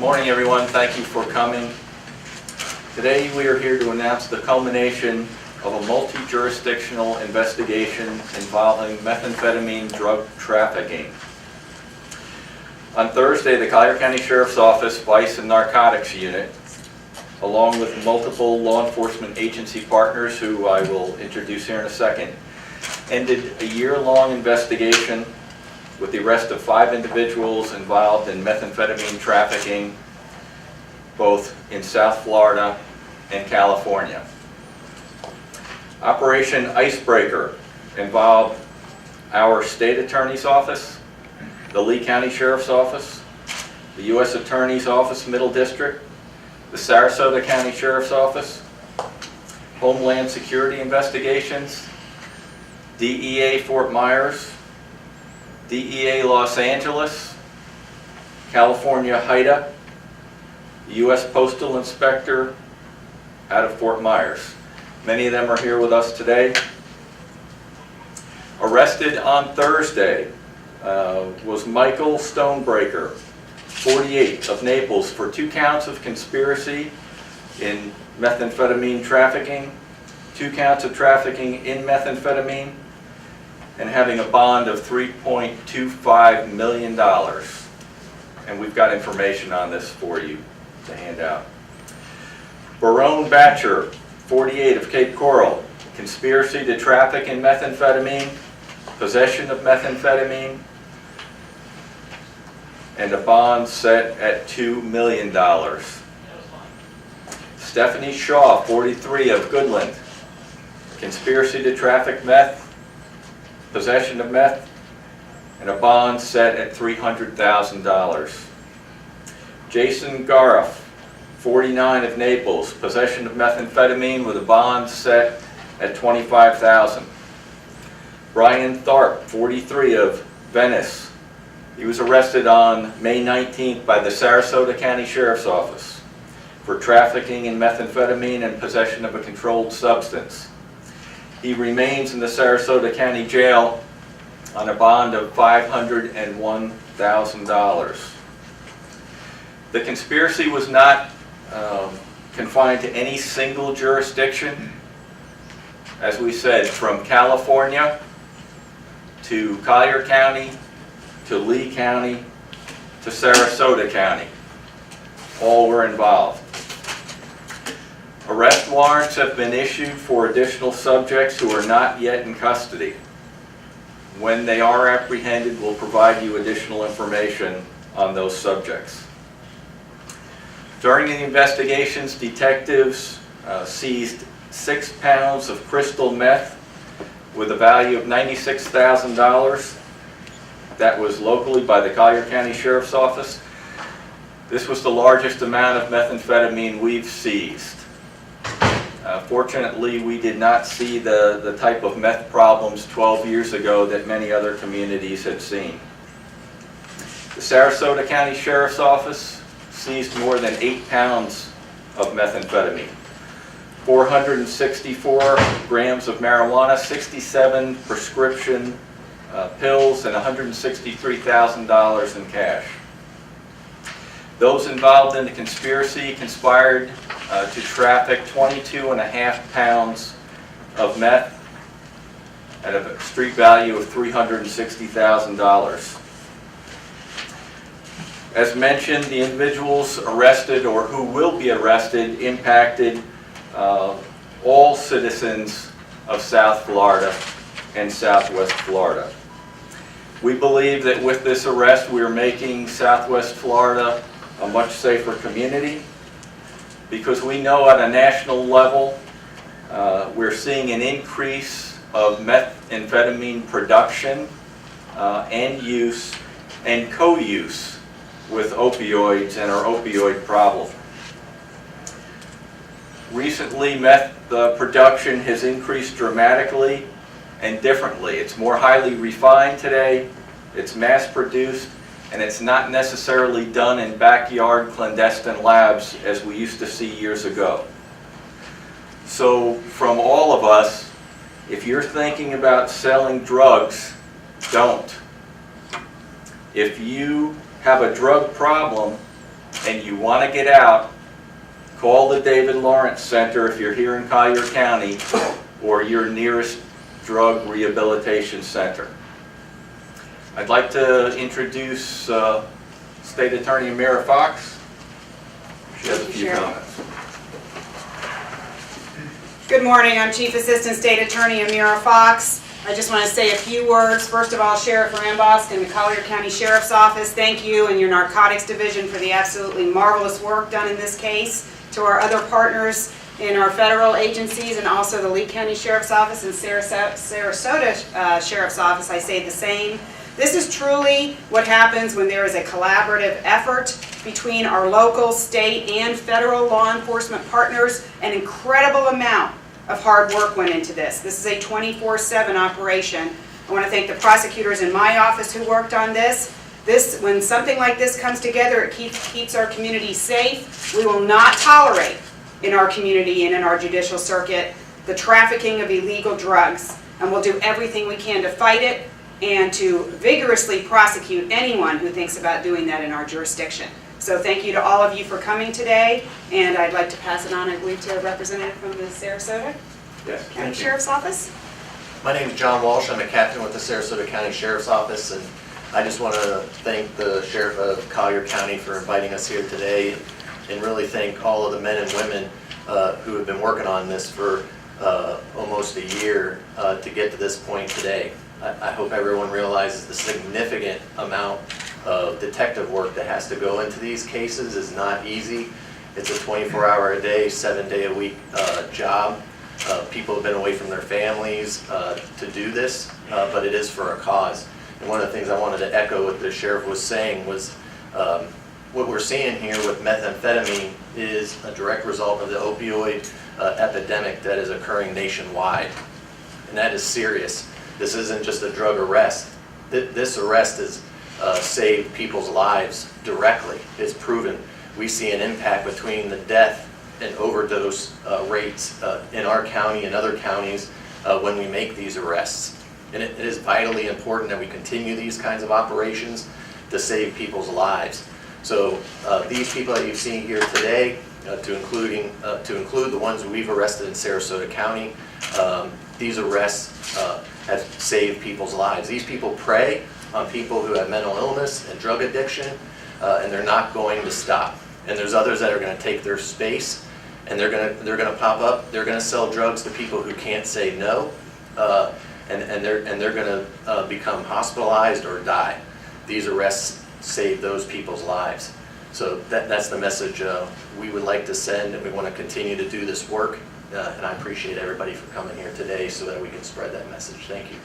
morning, everyone. Thank you for coming. Today we are here to announce the culmination of a multi-jurisdictional investigation involving methamphetamine drug trafficking. On Thursday, the Collier County Sheriff's Office Vice and Narcotics Unit, along with multiple law enforcement agency partners, who I will introduce here in a second, ended a year-long investigation with the arrest of 5 individuals involved in methamphetamine trafficking, both in South Florida and California. Operation Icebreaker involved our State Attorney's Office, the Lee County Sheriff's Office, the U.S. Attorney's Office, Middle District, the Sarasota County Sheriff's Office, Homeland Security Investigations, DEA Fort Myers, DEA Los Angeles, California HIDA, the U.S. Postal Inspector out of Fort Myers. Many of them are here with us today. Arrested on Thursday was Michael Stonebreaker, 48, of Naples, for 2 counts of conspiracy in methamphetamine trafficking, 2 counts of trafficking in methamphetamine, and having a bond of $3.25 million. And we've got information on this for you to hand out. Barone Batcher, 48, of Cape Coral, conspiracy to traffic in methamphetamine, possession of methamphetamine, and a bond set at $2 million. Stephanie Shaw, 43, of Goodland, conspiracy to traffic meth, possession of meth, and a bond set at $300,000. Jason Garuff, 49, of Naples, possession of methamphetamine with a bond set at $25,000. Brian Tharp, 43, of Venice. He was arrested on May 19th by the Sarasota County Sheriff's Office for trafficking in methamphetamine and possession of a controlled substance. He remains in the Sarasota County Jail on a bond of $501,000. The conspiracy was not confined to any single jurisdiction. As we said, from California to Collier County to Lee County to Sarasota County, all were involved. Arrest warrants have been issued for additional subjects who are not yet in custody. When they are apprehended, we'll provide you additional information on those subjects. During the investigations, detectives seized 6 pounds of crystal meth with a value of $96,000. That was locally by the Collier County Sheriff's Office. This was the largest amount of methamphetamine we've seized. Fortunately, we did not see the type of meth problems 12 years ago that many other communities had seen. The Sarasota County Sheriff's Office seized more than 8 pounds of methamphetamine, 464 grams of marijuana, 67 prescription pills, and $163,000 in cash. Those involved in the conspiracy conspired to traffic 22.5 pounds of meth at a street value of $360,000. As mentioned, the individuals arrested, or who will be arrested, impacted all citizens of South Florida and Southwest Florida. We believe that with this arrest, we are making Southwest Florida a much safer community, because we know at a national level we're seeing an increase of methamphetamine production and use and co-use with opioids and our opioid problem. Recently, meth production has increased dramatically and differently. It's more highly refined today, it's mass produced, and it's not necessarily done in backyard clandestine labs as we used to see years ago. So from all of us, if you're thinking about selling drugs, don't. If you have a drug problem, and you want to get out, call the David Lawrence Center if you're here in Collier County, or your nearest drug rehabilitation center. I'd like to introduce State Attorney Amira Fox. She has a few comments. Good morning. I'm Chief Assistant State Attorney Amira Fox. I just want to say a few words. First of all, Sheriff Rambosk and the Collier County Sheriff's Office, thank you and your Narcotics Division for the absolutely marvelous work done in this case. To our other partners in our federal agencies and also the Lee County Sheriff's Office and Sarasota Sheriff's Office, I say the same. This is truly what happens when there is a collaborative effort between our local, state, and federal law enforcement partners. An incredible amount of hard work went into this. This is a 24/7 operation. I want to thank the prosecutors in my office who worked on this. When something like this comes together, it keeps our community safe. We will not tolerate in our community and in our judicial circuit the trafficking of illegal drugs, and we'll do everything we can to fight it and to vigorously prosecute anyone who thinks about doing that in our jurisdiction. So thank you to all of you for coming today, and I'd like to pass it on, I believe, to a representative from the Sarasota County Sheriff's Office. My name is John Walsh. I'm a captain with the Sarasota County Sheriff's Office, and I just want to thank the Sheriff of Collier County for inviting us here today, and really thank all of the men and women who have been working on this for almost a year to get to this point today. I hope everyone realizes the significant amount of detective work that has to go into these cases is not easy. It's a 24-hour-a-day, 7-day-a-week job. People have been away from their families to do this, but it is for a cause. And one of the things I wanted to echo what the sheriff was saying was what we're seeing here with methamphetamine is a direct result of the opioid epidemic that is occurring nationwide. And that is serious. This isn't just a drug arrest. This arrest has saved people's lives directly. It's proven. We see an impact between the death and overdose rates in our county and other counties when we make these arrests. And it is vitally important that we continue these kinds of operations to save people's lives. So these people that you've seen here today, to include the ones we've arrested in Sarasota County, these arrests have saved people's lives. These people prey on people who have mental illness and drug addiction, and they're not going to stop. And there's others that are going to take their space, and they're going to pop up. They're going to sell drugs to people who can't say no, and they're going to become hospitalized or die. These arrests save those people's lives. So that's the message we would like to send, and we want to continue to do this work. And I appreciate everybody for coming here today so that we can spread that message. Thank you.